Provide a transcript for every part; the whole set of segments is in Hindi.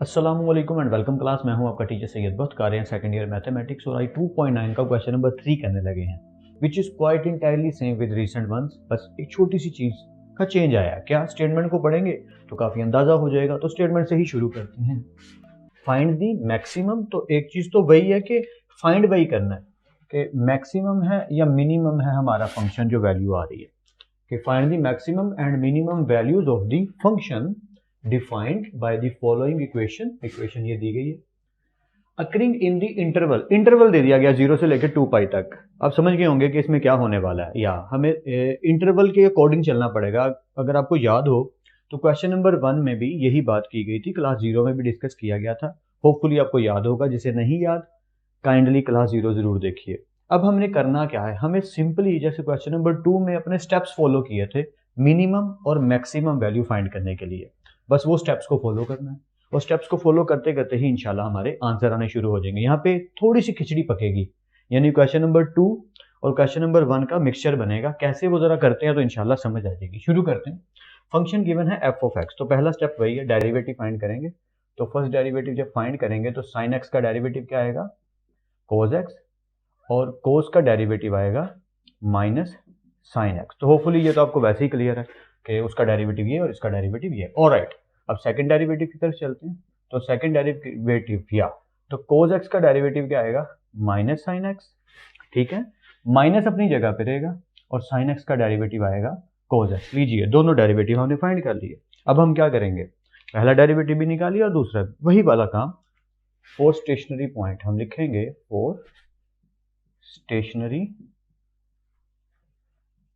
अस्सलामुअलैकुम एंड वेलकम क्लास। मैं हूं आपका टीचर सैयद बख्त, कर रहे हैं सेकंड ईयर मैथमेटिक्स और आई 2.9 का क्वेश्चन नंबर 3 करने लगे हैं which is quite entirely same with recent ones. बस एक छोटी सी चीज़ का चेंज आया है। क्या स्टेटमेंट को पढ़ेंगे तो काफ़ी अंदाज़ा हो जाएगा। तो स्टेटमेंट से ही शुरू करते हैं। फाइंड दी मैक्सिमम, तो एक चीज़ तो वही है कि फाइंड वही करना है कि मैक्सिमम है या मिनिमम है हमारा फंक्शन जो वैल्यू आ रही है, कि find the maximum and minimum values of the function defined by the following equation. Equation ये दी गई है occurring in the interval. Interval दे दिया गया 0 से लेकर 2 पाई तक। आप समझ गए होंगे कि इसमें क्या होने वाला है, या हमें इंटरवल के अकॉर्डिंग चलना पड़ेगा। अगर आपको याद हो तो क्वेश्चन नंबर 1 में भी यही बात की गई थी, क्लास 0 में भी डिस्कस किया गया था। होपफुली आपको याद होगा। जिसे नहीं याद काइंडली क्लास 0 जरूर देखिए। अब हमने करना क्या है, हमें सिंपली जैसे क्वेश्चन नंबर 2 में अपने स्टेप्स फॉलो किए थे मिनिमम और मैक्सिमम वैल्यू फाइंड करने के लिए, बस वो स्टेप्स को फॉलो करना है। और स्टेप्स को फॉलो करते करते ही इंशाल्लाह हमारे आंसर आने शुरू हो जाएंगे। यहाँ पे थोड़ी सी खिचड़ी पकेगी, यानी क्वेश्चन नंबर 2 और क्वेश्चन नंबर 1 का मिक्सचर बनेगा। कैसे वो जरा करते हैं तो इंशाल्लाह समझ आ जाएगी। शुरू करते हैं। फंक्शन गिवन है एफ ऑफ एक्स, तो पहला स्टेप वही है, डेरिवेटिव फाइंड करेंगे। तो फर्स्ट डेरिवेटिव जब फाइंड करेंगे तो साइन एक्स का डेरिवेटिव क्या आएगा, कोस एक्स, और कोस का डेरिवेटिव आएगा माइनस साइन एक्स। तो होपफुली ये तो आपको वैसे ही क्लियर है कि उसका डेरिवेटिव ये और इसका डेरिवेटिव ये। ऑलराइट, अब सेकंड डेरिवेटिव की तरफ चलते हैं। तो सेकंड डेरिवेटिव या तो कोस एक्स का डेरिवेटिव क्या आएगा, माइनस साइन एक्स। ठीक है, माइनस अपनी जगह पे रहेगा और साइन एक्स का डेरिवेटिव आएगा कोस एक्स। लीजिए दोनों डेरिवेटिव हमने फाइंड कर लिए। अब हम क्या करेंगे, पहला डेरिवेटिव भी निकालिए और दूसरा वही वाला काम। फॉर स्टेशनरी पॉइंट हम लिखेंगे फॉर स्टेशनरी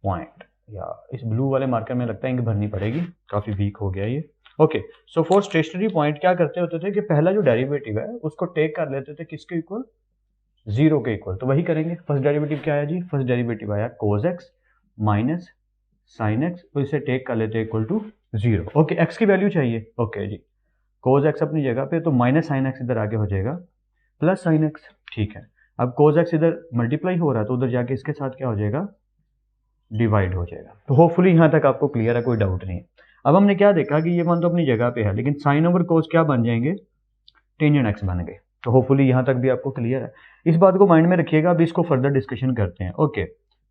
पॉइंट, या इस ब्लू वाले मार्कर में लगता है इंक भरनी पड़ेगी, काफी वीक हो गया ये। Okay, so for stationary point क्या करते होते थे कि पहला जो डेरिवेटिव है उसको टेक कर लेते थे किसके इक्वल, 0 के इक्वल। तो वही करेंगे। फर्स्ट डेरिवेटिव क्या आया जी, फर्स्ट डेरिवेटिव आया cos x minus sine x, तो इसे टेक कर लेते हैं इक्वल टू 0। ओके, एक्स की वैल्यू चाहिए। ओके जी, कोस एक्स अपनी जगह पे, तो माइनस साइन एक्स इधर आगे हो जाएगा प्लस साइन एक्स। ठीक है, अब कोस एक्स इधर मल्टीप्लाई हो रहा है तो उधर जाके इसके साथ क्या हो जाएगा, डिवाइड हो जाएगा। तो होपफुली यहाँ तक आपको क्लियर है, कोई डाउट नहीं है। अब हमने क्या देखा कि ये मान तो अपनी जगह पे है, लेकिन साइन ओवर कोस क्या बन जाएंगे, टेंजेंट एक्स बन गए। तो होपफुली यहाँ तक भी आपको क्लियर है। इस बात को माइंड में रखिएगा, अभी इसको फर्दर डिस्कशन करते हैं। ओके,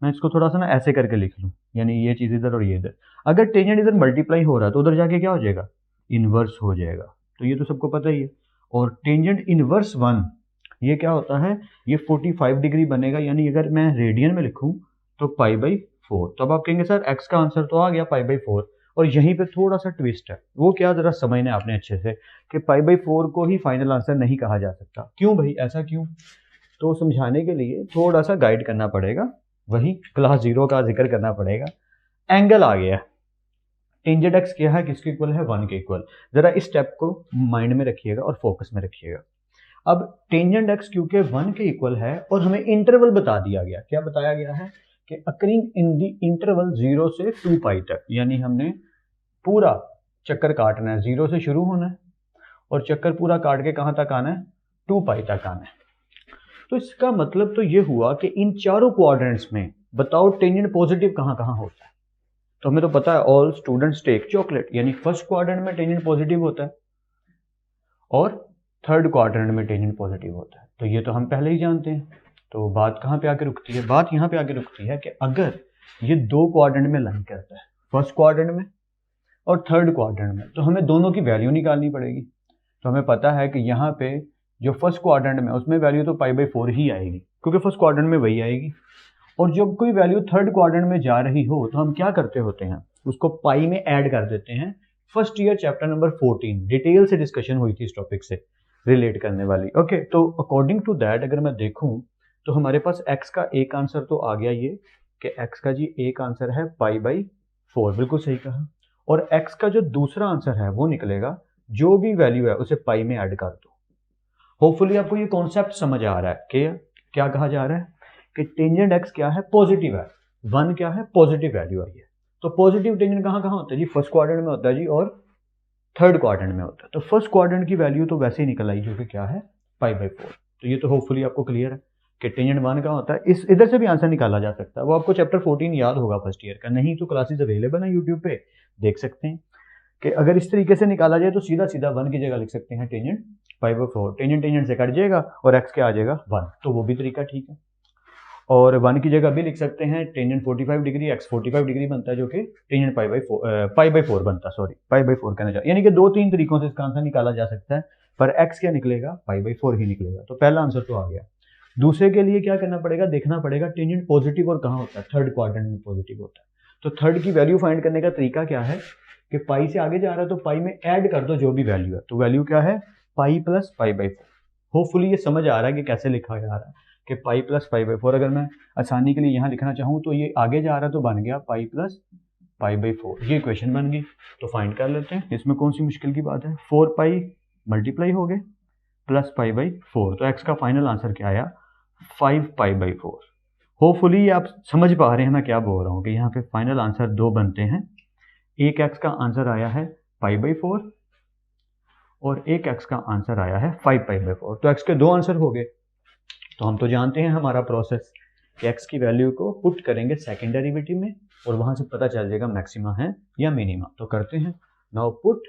मैं इसको थोड़ा सा ना ऐसे करके लिख लूँ, यानी ये चीज़ इधर और ये इधर। अगर टेंजेंट इधर मल्टीप्लाई हो रहा है तो उधर जाके क्या हो जाएगा, इनवर्स हो जाएगा। तो ये तो सबको पता ही है। और टेंजेंट इनवर्स 1 ये क्या होता है, ये 45 डिग्री बनेगा, यानी अगर मैं रेडियन में लिखूँ तो π/4। तो अब आप कहेंगे सर एक्स का आंसर तो आ गया π/4, और यहीं पे थोड़ा सा ट्विस्ट है। वो क्या, जरा समझना आपने अच्छे से कि π/4 को ही फाइनल आंसर नहीं कहा जा सकता। क्यों भाई, ऐसा क्यों? तो समझाने के लिए थोड़ा सा गाइड करना पड़ेगा, वही क्लास 0 का जिक्र करना पड़ेगा। एंगल आ गया, टेंजेंट एक्स क्या है, किसके इक्वल है, 1 के इक्वल। जरा इस स्टेप को माइंड में रखिएगा और फोकस में रखिएगा। अब टेंजेंट एक्स क्योंकि 1 के इक्वल है और हमें इंटरवल बता दिया गया, क्या बताया गया है कि अकरिंग इन दी इंटरवल 0 से 2 पाई तक, यानी हमने पूरा चक्कर काटना है। 0 से शुरू होना है और चक्कर पूरा काट के कहां तक आना है, 2 पाई तक आना है। तो इसका मतलब तो ये हुआ कि इन चारों क्वाड्रेंट्स में बताओ टेंजेंट पॉजिटिव कहां कहां होता है। तो हमें तो पता है ऑल स्टूडेंट्स टेक चॉकलेट, यानी फर्स्ट क्वाड्रेंट में टेंजेंट पॉजिटिव होता है और थर्ड क्वाड्रेंट में टेंजेंट पॉजिटिव होता है। तो ये तो हम पहले ही जानते हैं। तो बात कहाँ पे आके रुकती है, बात यहाँ पे आके रुकती है कि अगर ये 2 क्वाड्रेंट में लाइन करता है, फर्स्ट क्वाड्रेंट में और थर्ड क्वाड्रेंट में, तो हमें दोनों की वैल्यू निकालनी पड़ेगी। तो हमें पता है कि यहाँ पे जो फर्स्ट क्वाड्रेंट में उसमें वैल्यू तो π/4 ही आएगी, क्योंकि फर्स्ट क्वाड्रेंट में वही आएगी। और जब कोई वैल्यू थर्ड क्वाड्रेंट में जा रही हो तो हम क्या करते होते हैं, उसको पाई में ऐड कर देते हैं। First year chapter number 14 detail से डिस्कशन हुई थी इस टॉपिक से रिलेट करने वाली। ओके, तो अकॉर्डिंग टू दैट अगर मैं देखूं तो हमारे पास x का एक आंसर तो आ गया, ये कि x का जी एक आंसर है π/4, बिल्कुल सही कहा। और x का जो दूसरा आंसर है वो निकलेगा, जो भी वैल्यू है उसे पाई में ऐड कर दो। होपफुली आपको ये कॉन्सेप्ट समझ आ रहा है कि क्या कहा जा रहा है कि टेंजेंट x क्या है, पॉजिटिव है, 1 क्या है, पॉजिटिव वैल्यू आई है। तो पॉजिटिव टेंजेंट कहाँ कहाँ होता है जी, फर्स्ट क्वाड्रेंट में होता है जी और थर्ड क्वाड्रेंट में होता है। तो फर्स्ट क्वाड्रेंट की वैल्यू तो वैसे ही निकल आई, जो कि क्या है π/4। तो ये तो होपफुली आपको क्लियर है कि टेंजेंट 1 का होता है। इस इधर से भी आंसर निकाला जा सकता है, वो आपको चैप्टर 14 याद होगा फर्स्ट ईयर का, नहीं तो क्लासेस अवेलेबल है यूट्यूब पे, देख सकते हैं कि अगर इस तरीके से निकाला जाए तो सीधा सीधा 1 की जगह लिख सकते हैं टेंजेंट π/4, टेंजेंट टेंजेंट से कट जाएगा और x क्या आ जाएगा 1, तो वो भी तरीका ठीक है। और 1 की जगह भी लिख सकते हैं टेंजेंट 45 डिग्री, x 45 डिग्री बनता है जो कि टेंजेंट π/4 बनता है, सॉरी π/4 कहना चाहिए, यानी कि 2-3 तरीकों से इसका आंसर निकाला जा सकता है, पर x क्या निकलेगा π/4 ही निकलेगा। तो पहला आंसर तो आ गया। दूसरे के लिए क्या करना पड़ेगा, देखना पड़ेगा टेंजेंट पॉजिटिव और कहाँ होता है, थर्ड क्वाड्रेंट में पॉजिटिव होता है। तो थर्ड की वैल्यू फाइंड करने का तरीका क्या है कि पाई से आगे जा रहा है तो पाई में ऐड कर दो जो भी वैल्यू है, तो वैल्यू क्या है पाई प्लस π/4। होपफुली ये समझ आ रहा है कि कैसे लिखा जा रहा है कि पाई प्लस π/4। अगर मैं आसानी के लिए यहाँ लिखना चाहूँ तो ये आगे जा रहा है तो बन गया पाई प्लस π/4, ये इक्वेशन बन गई। तो फाइंड कर लेते हैं, इसमें कौन सी मुश्किल की बात है, 4 पाई मल्टीप्लाई हो गए प्लस π/4, तो x का फाइनल आंसर क्या आया 5 π/4। होपफुली आप समझ पा रहे हैं मैं क्या बोल रहा हूँ कि यहाँ पे फाइनल आंसर 2 बनते हैं, एक x का आंसर आया है π/4 और एक x का आंसर आया है 5 π/4, तो x के 2 आंसर हो गए। तो हम तो जानते हैं हमारा प्रोसेस कि x की वैल्यू को पुट करेंगे सेकंड डेरिवेटिव में और वहां से पता चल जाएगा मैक्सिमा है या मिनिमा। तो करते हैं, now put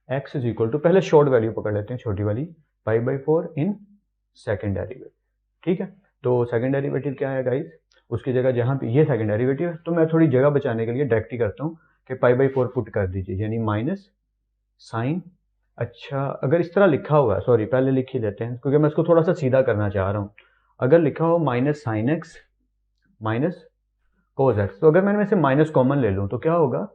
x is equal to, पहले शॉर्ट वैल्यू पकड़ लेते हैं छोटी वाली, π/4 इन सेकंड डेरिवेटिव, ठीक है। तो सेकंड डेरिवेटिव क्या है गाइस, उसकी जगह जहाँ पे ये सेकंड डेरिवेटिव है तो मैं थोड़ी जगह बचाने के लिए डायरेक्ट ही करता हूँ कि π/4 पुट कर दीजिए, यानी माइनस साइन, अच्छा अगर इस तरह लिखा हुआ है, सॉरी पहले लिख ही लेते हैं क्योंकि मैं इसको थोड़ा सा सीधा करना चाह रहा हूँ। अगर लिखा हो minus sine x minus cos x, तो अगर मैंने वैसे माइनस कॉमन ले लूँ तो क्या होगा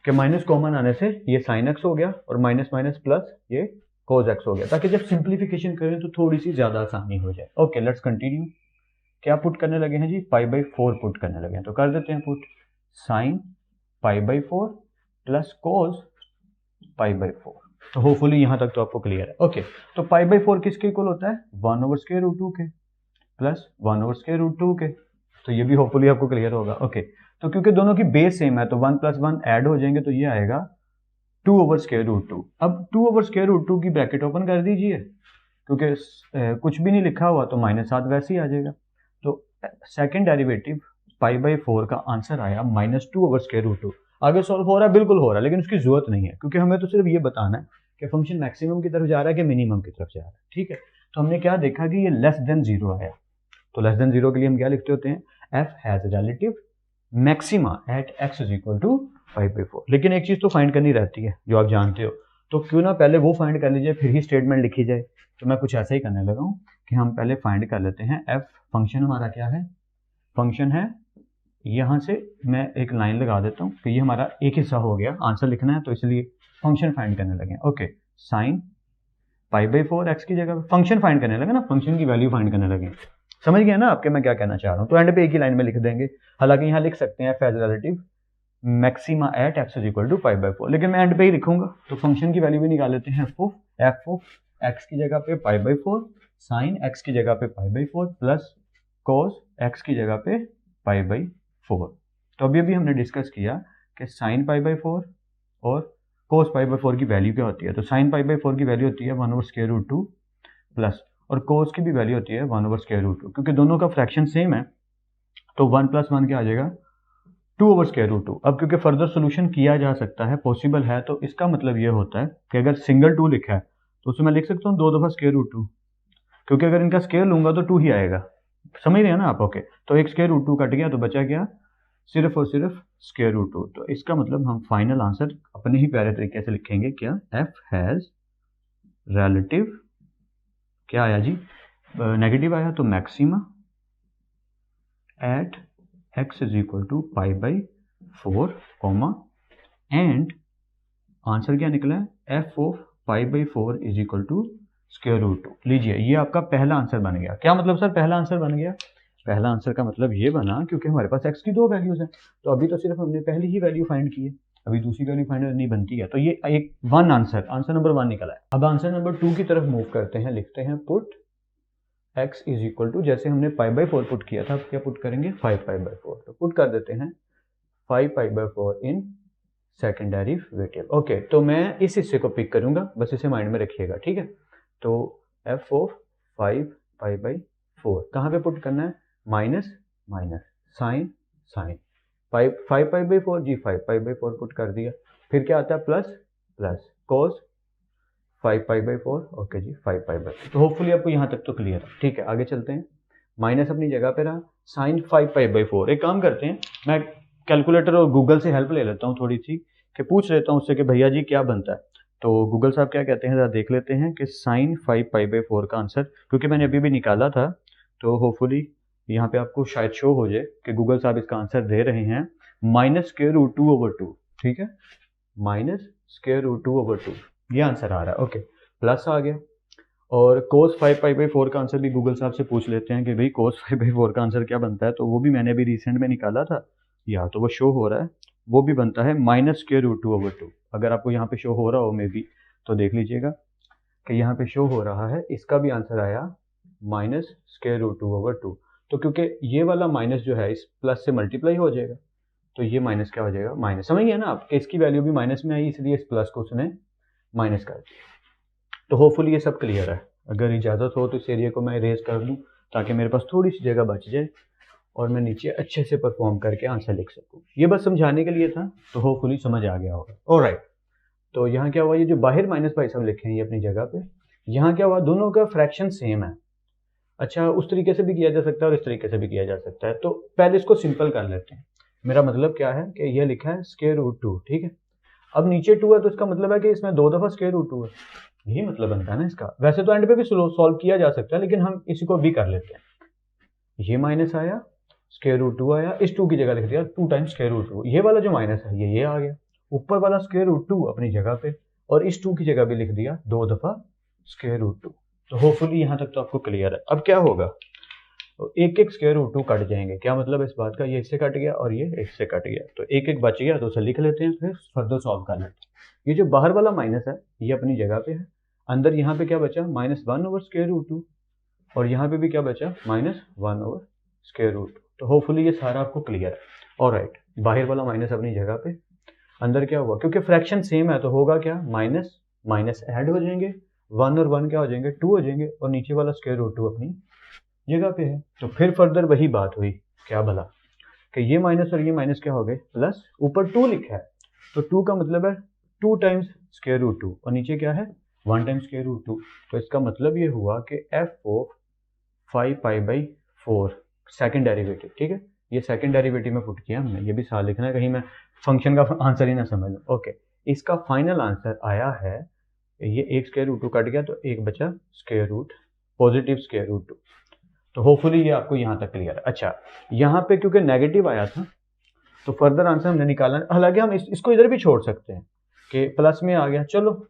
कि माइनस कॉमन आने से ये साइन एक्स हो गया और माइनस माइनस प्लस ये कोस एक्स हो गया, ताकि जब सिंप्लीफिकेशन करें तो थोड़ी सी ज़्यादा आसानी हो जाए। ओके लेट्स कंटिन्यू, क्या पुट करने लगे हैं जी, π/4 पुट करने लगे हैं, तो कर देते हैं पुट साइन π/4 प्लस कोस π/4। तो होपफुली यहाँ तक तो आपको क्लियर है। ओके तो π/4 किसके इक्वल होता है 1/√2 के प्लस 1/√2 के, तो ये भी होपफुली आपको क्लियर होगा। ओके तो क्योंकि दोनों की बेस सेम है तो 1 + 1 ऐड हो जाएंगे तो ये आएगा 2/√2। अब 2/√2 की ब्रैकेट ओपन कर दीजिए, क्योंकि कुछ भी नहीं लिखा हुआ तो -7 वैसे ही आ जाएगा। तो सेकंड डेरिवेटिव π/4 का आंसर आया -2/√2। आगे सॉल्व हो रहा है, बिल्कुल हो रहा है, लेकिन उसकी जरूरत नहीं है क्योंकि हमें तो सिर्फ ये बताना है कि फंक्शन मैक्सिमम की तरफ जा रहा है कि मिनिमम की तरफ जा रहा है, ठीक है। तो हमने क्या देखा कि ये लेस देन 0 आया, तो लेस देन 0 के लिए हम क्या लिखते होते हैं, f has relative maxima at x is equal to π/4। लेकिन एक चीज तो फाइंड करनी रहती है जो आप जानते हो, तो क्यों ना पहले वो फाइंड कर लीजिए फिर ही स्टेटमेंट लिखी जाए। तो मैं कुछ ऐसा ही करने लगा हूँ कि हम पहले फाइंड कर लेते हैं f, फंक्शन हमारा क्या है, फंक्शन है, यहाँ से मैं एक लाइन लगा देता हूँ कि ये हमारा एक हिस्सा हो गया, आंसर लिखना है तो इसलिए फंक्शन फाइंड करने लगे। ओके साइन π/4 x की जगह फंक्शन फाइंड करने लगे ना, फंक्शन की वैल्यू फाइंड करने लगे, समझ गया ना आपके मैं क्या कहना चाह रहा हूँ। तो एंड पे एक ही लाइन में लिख देंगे, हालांकि यहाँ लिख सकते हैं f has relative maxima at x is equal to π/4, लेकिन मैं एंड पे ही लिखूंगा। तो फंक्शन की वैल्यू भी निकाल लेते हैं, f ऑफ x की जगह पे π/4, साइन x की जगह पे π/4 प्लस cos x की जगह पे π/4। तो अभी अभी हमने डिस्कस किया कि साइन π/4 और cos π/4 की वैल्यू क्या होती है। तो साइन π/4 की वैल्यू होती है 1/√2 प्लस, और cos की भी वैल्यू होती है 1/√2, क्योंकि दोनों का फ्रैक्शन सेम है तो 1 + 1 क्या आ जाएगा 2/√2। अब क्योंकि फर्दर सोल्यूशन किया जा सकता है, पॉसिबल है, तो इसका मतलब ये होता है कि अगर सिंगल 2 लिखा है तो उसमें मैं लिख सकता हूँ 2 दफ़ा √2, क्योंकि अगर इनका स्क्वायर लूंगा तो 2 ही आएगा, समझ रहे हैं ना आप। ओके तो एक √2 कट गया तो बचा क्या, सिर्फ और सिर्फ √2। तो इसका मतलब हम फाइनल आंसर अपने ही प्यारे तरीके से लिखेंगे, क्या, f हैज रिलेटिव, क्या आया जी, नेगेटिव आया तो maxima at x is equal to π/4 comma and answer क्या निकला है f of π/4 is equal to √2। लीजिए ये आपका पहला आंसर बन गया। क्या मतलब सर पहला आंसर बन गया, पहला आंसर का मतलब ये बना क्योंकि हमारे पास x की 2 वैल्यूज हैं, तो अभी तो सिर्फ हमने पहली ही वैल्यू फाइंड की है, अभी दूसरी वैल्यू फाइंड नहीं बनती है, तो ये एक आंसर नंबर 1 निकला है। अब आंसर नंबर 2 की तरफ मूव करते हैं, लिखते हैं put x is equal to, जैसे हमने π/4 पुट किया था, क्या पुट करेंगे 5 π/4, तो पुट कर देते हैं 5 π/4 इन सेकंड डेरिवेटिव। ओके तो मैं इस हिस्से को पिक करूंगा, बस इसे माइंड में रखिएगा, ठीक है। तो f ऑफ 5 π/4 कहाँ पे पुट करना है, माइनस माइनस साइन साइन 5 π/4 जी, 5 π/4 पुट कर दिया, फिर क्या आता है प्लस प्लस कोस 5π/4, ओके जी 5π/4। तो होपफुली आपको यहाँ तक तो क्लियर है, ठीक है आगे चलते हैं। माइनस अपनी जगह पे रहा, साइन 5π/4। एक काम करते हैं, मैं कैलकुलेटर और गूगल से हेल्प ले लेता हूँ थोड़ी सी, कि पूछ लेता हूँ उससे कि भैया जी क्या बनता है। तो गूगल साहब क्या कहते हैं ज़रा देख लेते हैं कि साइन 5π/4 का आंसर, क्योंकि मैंने अभी भी निकाला था, तो होपफुली यहाँ पे आपको शायद शो हो जाए कि गूगल साहब इसका आंसर दे रहे हैं -√2/2, ठीक है, -√2/2 ये आंसर आ रहा है। ओके, प्लस आ गया। और cos 5π/4 का आंसर भी गूगल साहब से पूछ लेते हैं कि भाई cos 5/4 का आंसर क्या बनता है, तो वो भी मैंने अभी रिसेंट में निकाला था, या तो वो शो हो रहा है, वो भी बनता है -√2/2। अगर आपको यहाँ पे शो हो रहा हो मे बी, तो देख लीजिएगा कि यहाँ पे शो हो रहा है, इसका भी आंसर आया -√2/2। तो क्योंकि ये वाला माइनस जो है इस प्लस से मल्टीप्लाई हो जाएगा, तो ये माइनस क्या हो जाएगा, माइनस। समझ गए ना आप, इसकी वैल्यू भी माइनस में आई, इसलिए इस प्लस को उसने माइनस कर दिया। तो होपफुली ये सब क्लियर है। अगर इजाज़त हो तो इस एरिया को मैं इरेज कर लूँ, ताकि मेरे पास थोड़ी सी जगह बच जाए और मैं नीचे अच्छे से परफॉर्म करके आंसर लिख सकूँ। ये बस समझाने के लिए था, तो होपफुली समझ आ गया होगा। ऑलराइट, तो यहाँ क्या हुआ, ये जो बाहर माइनस भाई साहब लिखे हैं ये अपनी जगह पे, यहाँ क्या हुआ, दोनों का फ्रैक्शन सेम है। अच्छा, उस तरीके से भी किया जा सकता है और इस तरीके से भी किया जा सकता है। तो पहले इसको सिंपल कर लेते हैं। मेरा मतलब क्या है कि यह लिखा है √2, ठीक है। अब नीचे 2 है, तो इसका मतलब है कि इसमें 2 दफ़ा √2 है, यही मतलब बनता है ना इसका। वैसे तो एंड पे भी सॉल्व किया जा सकता है, लेकिन हम इसी को भी कर लेते हैं। ये माइनस आया, √2 आया, इस 2 की जगह लिख दिया 2 टाइम्स √2। ये वाला जो माइनस है ये आ गया, ऊपर वाला √2 अपनी जगह पे, और इस 2 की जगह भी लिख दिया 2 दफ़ा √2। तो होपफुली यहाँ तक तो आपको क्लियर है। अब क्या होगा, तो एक एक √2 कट जाएंगे। क्या मतलब इस बात का, ये इससे कट गया और ये इससे कट गया, तो एक एक बच गया, तो उसे लिख लेते हैं, फिर फर्दर सॉल्व कर लेते हैं। ये जो बाहर वाला माइनस है ये अपनी जगह पे है, अंदर यहाँ पे क्या बचा, -1/√2, और यहाँ पे भी क्या बचा, -1/√2। तो होपफुली ये सारा आपको क्लियर है। ऑलराइट, बाहर वाला माइनस अपनी जगह पे, अंदर क्या हुआ, क्योंकि फ्रैक्शन सेम है तो होगा क्या, माइनस माइनस ऐड हो जाएंगे, 1 और 1 क्या हो जाएंगे, 2 हो जाएंगे, और नीचे वाला √2 अपनी जगह पे है। तो फिर फर्दर वही बात हुई, क्या भला, कि ये माइनस और ये माइनस क्या हो गए, प्लस, ऊपर 2 लिखा है, तो 2 का मतलब है 2 टाइम्स √2, और नीचे क्या है 1 टाइम्स √2। तो इसका मतलब ये हुआ कि f ऑफ 5π/4 सेकेंड डेरिवेटिव, ठीक है, ये सेकेंड डेरिवेटिव में पुट किया हमने, ये भी साथ लिखना है, कहीं मैं फंक्शन का आंसर ही ना समझ लूँ। ओके, इसका फाइनल आंसर आया है, ये एक √2 कट गया, तो एक बचा पॉजिटिव √2। तो होपफुली ये आपको यहाँ तक क्लियर है। अच्छा, यहाँ पे क्योंकि नेगेटिव आया था, तो फर्दर आंसर हमने निकाला। हालांकि हम इसको इधर भी छोड़ सकते हैं कि प्लस में आ गया, चलो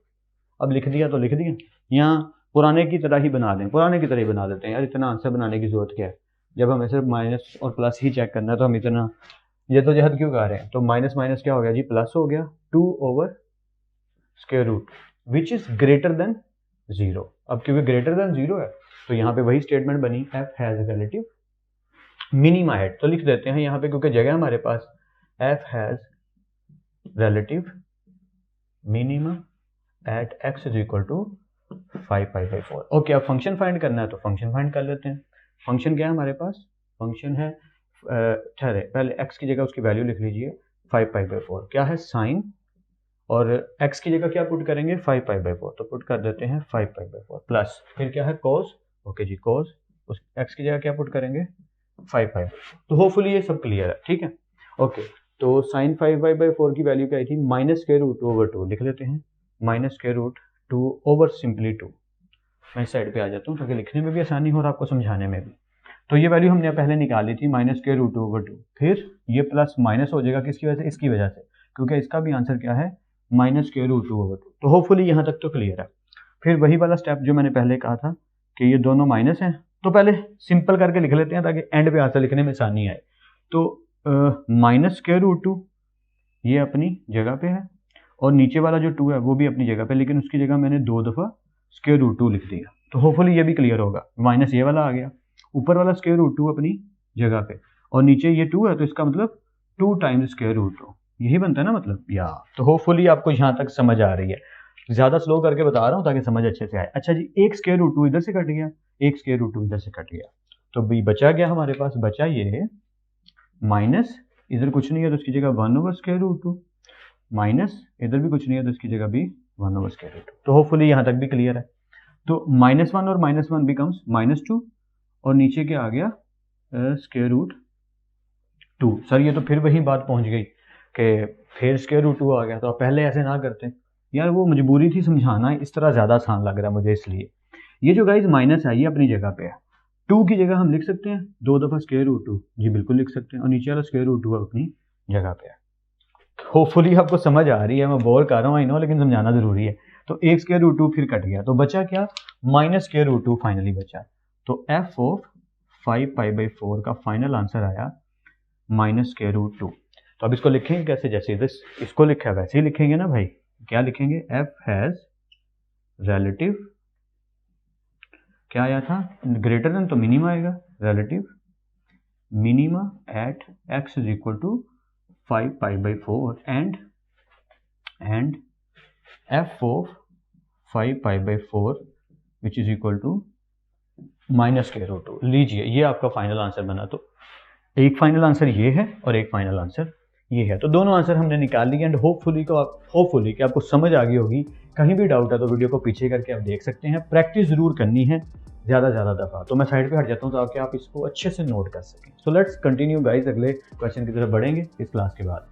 अब लिख दिया तो लिख दिया, यहाँ पुराने की तरह ही बना दें, पुराने की तरह ही बना देते हैं यार, इतना आंसर बनाने की जरूरत क्या है, जब हमें सिर्फ माइनस और प्लस ही चेक करना है, तो हम इतना ये तो जहद क्यों कर रहे हैं। तो माइनस माइनस क्या हो गया जी, प्लस हो गया, 2/√, विच इज ग्रेटर देन 0। अब क्योंकि ग्रेटर देन 0 है, तो यहाँ पे वही स्टेटमेंट बनी, f has relative minima at, तो लिख देते हैं यहाँ पे, क्योंकि जगह हमारे पास, f has relative minima at x is equal to 5π/4। Okay, अब फंक्शन फाइंड करना है तो फंक्शन फाइंड कर लेते हैं। फंक्शन क्या है हमारे पास, फंक्शन है ठहरे, पहले x की जगह उसकी वैल्यू लिख लीजिए 5π/4, क्या है साइन, और x की जगह क्या पुट करेंगे 5π/4, तो पुट कर देते हैं 5π/4, प्लस फिर क्या है cos, ओके जी cos, उस x की जगह क्या पुट करेंगे 5π/4। तो होपफुली ये सब क्लियर है, ठीक है। ओके, तो साइन 5π/4 की वैल्यू क्या आई थी, -√2/2 लिख लेते हैं, -√2 ओवर सिंपली 2। मैं इस साइड पे आ जाता हूँ ताकि लिखने में भी आसानी हो और आपको समझाने में भी। तो ये वैल्यू हमने पहले निकाली थी -√2/2, फिर ये प्लस माइनस हो जाएगा किसकी वजह से, इसकी वजह से, क्योंकि इसका भी आंसर क्या है -√2/2। तो होपफुली यहाँ तक तो क्लियर है। फिर वही वाला स्टेप जो मैंने पहले कहा था कि ये दोनों माइनस हैं, तो पहले सिंपल करके लिख लेते हैं ताकि एंड पे आंसर लिखने में आसानी आए। तो -√2 ये अपनी जगह पे है, और नीचे वाला जो 2 है वो भी अपनी जगह पे, लेकिन उसकी जगह मैंने 2 दफ़ा √2 लिख दिया। तो होपफुली ये भी क्लियर होगा, माइनस ये वाला आ गया, ऊपर वाला √2 अपनी जगह पे, और नीचे ये 2 है, तो इसका मतलब 2 टाइम्स √2, यही बनता है ना मतलब, या। तो होपफुली आपको यहाँ तक समझ आ रही है। ज़्यादा स्लो करके बता रहा हूँ ताकि समझ अच्छे से आए। अच्छा जी, एक √2 इधर से कट गया, एक √2 इधर से कट गया, तो भी बचा गया हमारे पास, बचा ये माइनस, इधर कुछ नहीं है तो उसकी जगह 1/√2, माइनस इधर भी कुछ नहीं है तो इसकी जगह भी 1/√2। तो होपफुली यहाँ तक भी क्लियर है। तो -1 और -1 बिकम्स -2 और नीचे क्या आ गया √2। सर ये तो फिर वही बात पहुंच गई कि फिर √2 आ गया, तो आप पहले ऐसे ना करते यार, वो मजबूरी थी समझाना, इस तरह ज़्यादा आसान लग रहा है मुझे इसलिए। ये जो गाइज माइनस है ये अपनी जगह पे है, 2 की जगह हम लिख सकते हैं 2 दफ़ा √2, जी बिल्कुल लिख सकते हैं, और नीचे वाला √2 अपनी जगह पे है। होपफुली आपको समझ आ रही है, मैं बोर कर रहा हूँ आई नो, लेकिन समझाना ज़रूरी है। तो एक √2 फिर कट गया, तो बचा क्या -√2 फाइनली बचा। तो f ऑफ 5π/4 का फाइनल आंसर आया -√2। तो अब इसको लिखेंगे कैसे, जैसे इसको लिखा है वैसे ही लिखेंगे ना भाई। क्या लिखेंगे, f हैज़ रिलेटिव, क्या आया था ग्रेटर देन, तो मिनिमा आएगा, relative minima at x is equal to 5π/4 and f of 5π/4 which is equal to -√2। लीजिए ये आपका फाइनल आंसर बना। तो एक फाइनल आंसर ये है और एक फाइनल आंसर ये है, तो दोनों आंसर हमने निकाल लिए। एंड होपफुली कि आपको समझ आ गई होगी। कहीं भी डाउट है तो वीडियो को पीछे करके आप देख सकते हैं, प्रैक्टिस जरूर करनी है ज़्यादा दफ़ा। तो मैं साइड पे हट जाता हूँ ताकि आप इसको अच्छे से नोट कर सकें। सो लेट्स कंटिन्यू गाइज, अगले क्वेश्चन की तरफ बढ़ेंगे इस क्लास के बाद।